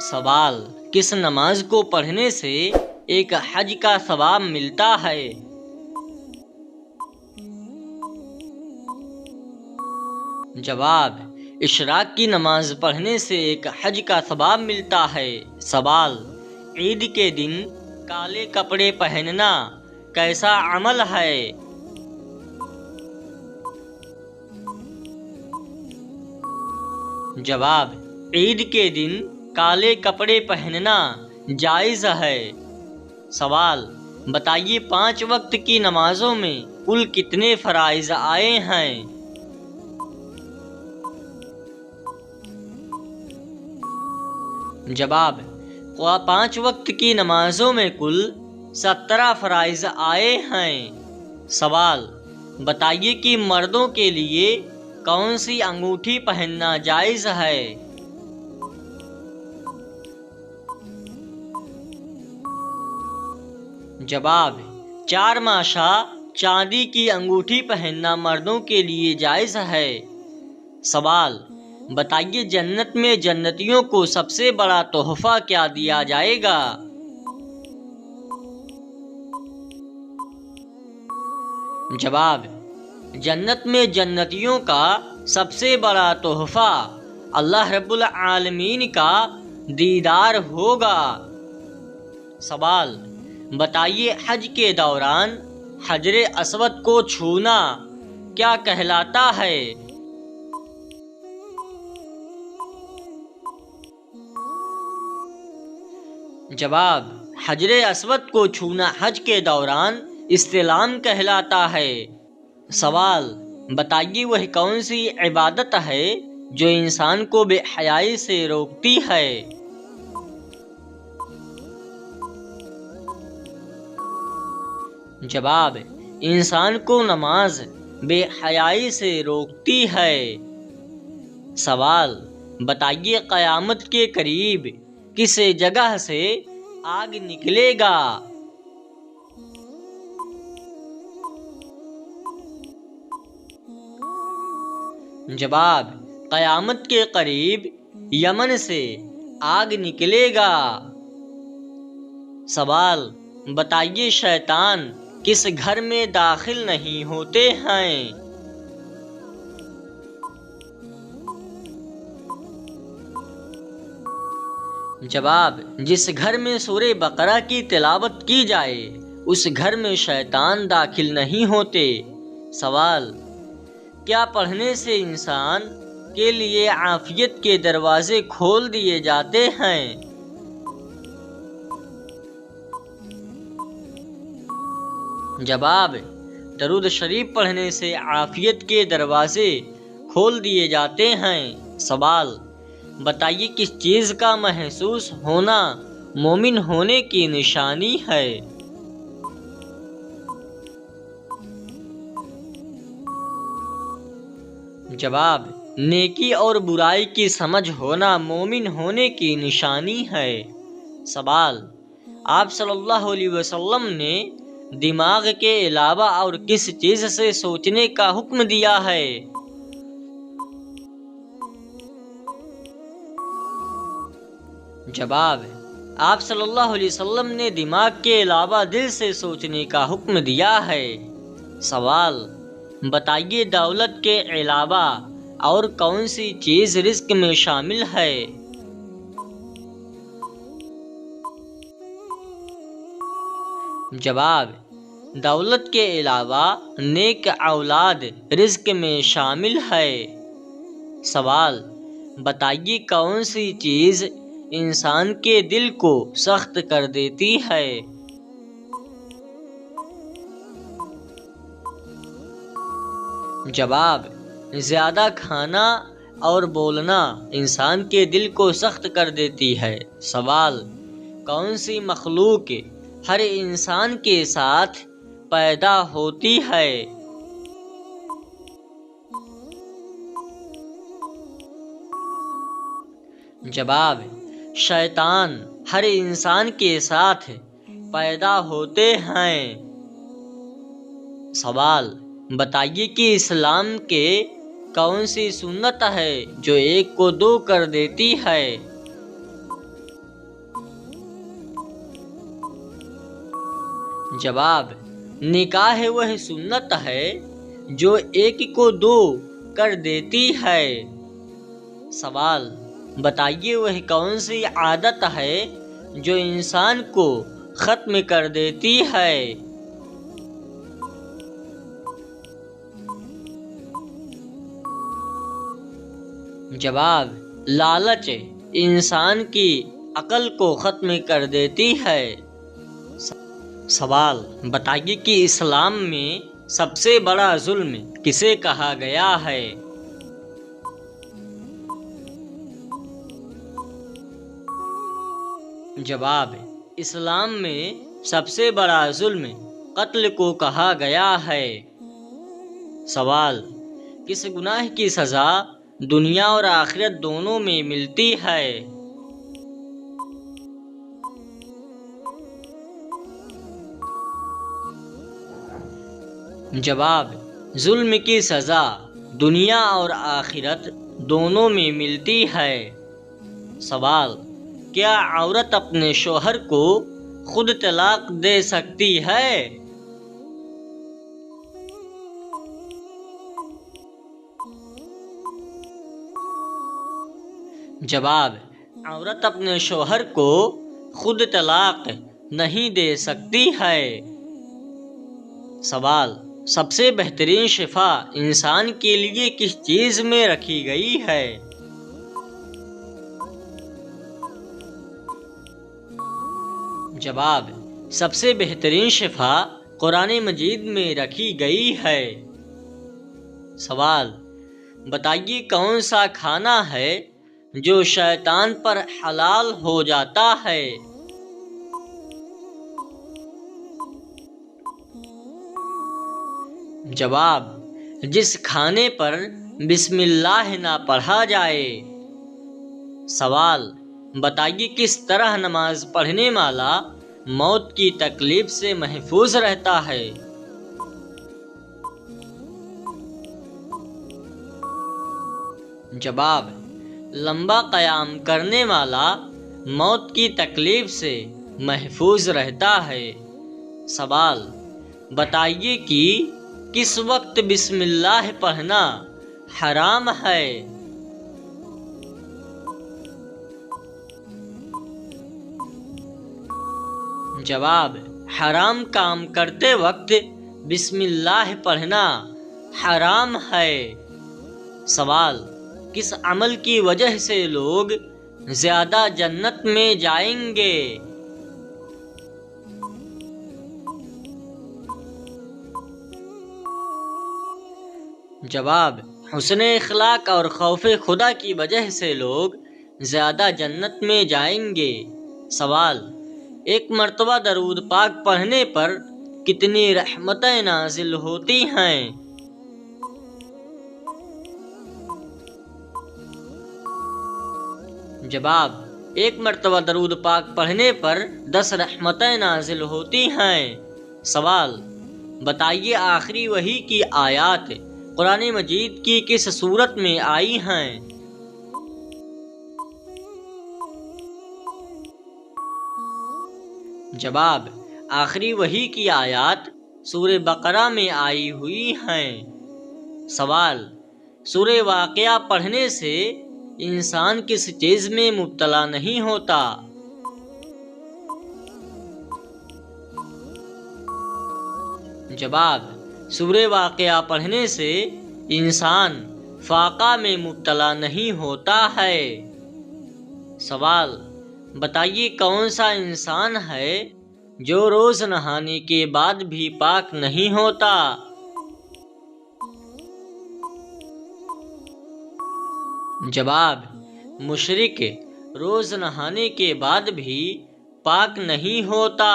سوال: کس نماز کو پڑھنے سے ایک حج کا ثواب ملتا ہے؟ جواب: اشراق کی نماز پڑھنے سے ایک حج کا ثواب ملتا ہے۔ سوال: عید کے دن کالے کپڑے پہننا کیسا عمل ہے؟ جواب: عید کے دن کالے کپڑے پہننا جائز ہے۔ سوال: بتائیے 5 وقت کی نمازوں میں کل کتنے فرائض آئے ہیں؟ جواب: 5 وقت کی نمازوں میں کل 17 فرائض آئے ہیں۔ سوال: بتائیے کہ مردوں کے لیے کون سی انگوٹھی پہننا جائز ہے؟ جواب: 4 ماشا چاندی کی انگوٹھی پہننا مردوں کے لیے جائز ہے۔ سوال: بتائیے جنت میں جنتیوں کو سب سے بڑا تحفہ کیا دیا جائے گا؟ جواب: جنت میں جنتیوں کا سب سے بڑا تحفہ اللہ رب العالمین کا دیدار ہوگا۔ سوال: بتائیے حج کے دوران حجر اسود کو چھونا کیا کہلاتا ہے؟ جواب: حجر اسود کو چھونا حج کے دوران استلام کہلاتا ہے۔ سوال: بتائیے وہ کون سی عبادت ہے جو انسان کو بے حیائی سے روکتی ہے؟ جواب: انسان کو نماز بے حیائی سے روکتی ہے۔ سوال: بتائیے قیامت کے قریب کس جگہ سے آگ نکلے گا؟ جواب: قیامت کے قریب یمن سے آگ نکلے گا۔ سوال: بتائیے شیطان کس گھر میں داخل نہیں ہوتے ہیں؟ جواب: جس گھر میں سورہ بقرہ کی تلاوت کی جائے اس گھر میں شیطان داخل نہیں ہوتے۔ سوال: کیا پڑھنے سے انسان کے لیے عافیت کے دروازے کھول دیے جاتے ہیں؟ جواب: درود شریف پڑھنے سے عافیت کے دروازے کھول دیے جاتے ہیں۔ سوال: بتائیے کس چیز کا محسوس ہونا مومن ہونے کی نشانی ہے؟ جواب: نیکی اور برائی کی سمجھ ہونا مومن ہونے کی نشانی ہے۔ سوال: آپ صلی اللہ علیہ وسلم نے دماغ کے علاوہ اور کس چیز سے سوچنے کا حکم دیا ہے؟ جواب: آپ صلی اللہ علیہ وسلم نے دماغ کے علاوہ دل سے سوچنے کا حکم دیا ہے۔ سوال: بتائیے دولت کے علاوہ اور کون سی چیز رزق میں شامل ہے؟ جواب: دولت کے علاوہ نیک اولاد رزق میں شامل ہے۔ سوال: بتائیے کون سی چیز انسان کے دل کو سخت کر دیتی ہے؟ جواب: زیادہ کھانا اور بولنا انسان کے دل کو سخت کر دیتی ہے۔ سوال: کون سی مخلوق ہر انسان کے ساتھ پیدا ہوتی ہے؟ جواب: شیطان ہر انسان کے ساتھ پیدا ہوتے ہیں۔ سوال: بتائیے کہ اسلام کے کون سی سنت ہے جو ایک کو دو کر دیتی ہے؟ جواب: نکاح وہ سنت ہے جو ایک کو دو کر دیتی ہے۔ سوال: بتائیے وہ کون سی عادت ہے جو انسان کو ختم کر دیتی ہے؟ جواب: لالچ انسان کی عقل کو ختم کر دیتی ہے۔ سوال: بتائیے کہ اسلام میں سب سے بڑا ظلم کسے کہا گیا ہے؟ جواب: اسلام میں سب سے بڑا ظلم قتل کو کہا گیا ہے۔ سوال: کس گناہ کی سزا دنیا اور آخرت دونوں میں ملتی ہے؟ جواب: ظلم کی سزا دنیا اور آخرت دونوں میں ملتی ہے۔ سوال: کیا عورت اپنے شوہر کو خود طلاق دے سکتی ہے؟ جواب: عورت اپنے شوہر کو خود طلاق نہیں دے سکتی ہے۔ سوال: سب سے بہترین شفا انسان کے لیے کس چیز میں رکھی گئی ہے؟ جواب: سب سے بہترین شفا قرآن مجید میں رکھی گئی ہے۔ سوال: بتائیے کون سا کھانا ہے جو شیطان پر حلال ہو جاتا ہے؟ جواب: جس کھانے پر بسم اللہ نہ پڑھا جائے۔ سوال: بتائیے کس طرح نماز پڑھنے والا موت کی تکلیف سے محفوظ رہتا ہے؟ جواب: لمبا قیام کرنے والا موت کی تکلیف سے محفوظ رہتا ہے۔ سوال: بتائیے کہ کس وقت بسم اللہ پڑھنا حرام ہے؟ جواب: حرام کام کرتے وقت بسم اللہ پڑھنا حرام ہے۔ سوال: کس عمل کی وجہ سے لوگ زیادہ جنت میں جائیں گے؟ جواب: حسن اخلاق اور خوف خدا کی وجہ سے لوگ زیادہ جنت میں جائیں گے۔ سوال: ایک مرتبہ درود پاک پڑھنے پر کتنی رحمتیں نازل ہوتی ہیں؟ جواب: ایک مرتبہ درود پاک پڑھنے پر 10 رحمتیں نازل ہوتی ہیں۔ سوال: بتائیے آخری وحی کی آیات قرآن مجید کی کس سورت میں آئی ہیں؟ جواب: آخری وحی کی آیات سورہ بقرہ میں آئی ہوئی ہیں۔ سوال: سورہ واقعہ پڑھنے سے انسان کس چیز میں مبتلا نہیں ہوتا؟ جواب: سورہ واقعہ پڑھنے سے انسان فاقہ میں مبتلا نہیں ہوتا ہے۔ سوال: بتائیے کون سا انسان ہے جو روز نہانے کے بعد بھی پاک نہیں ہوتا؟ جواب: مشرک روز نہانے کے بعد بھی پاک نہیں ہوتا۔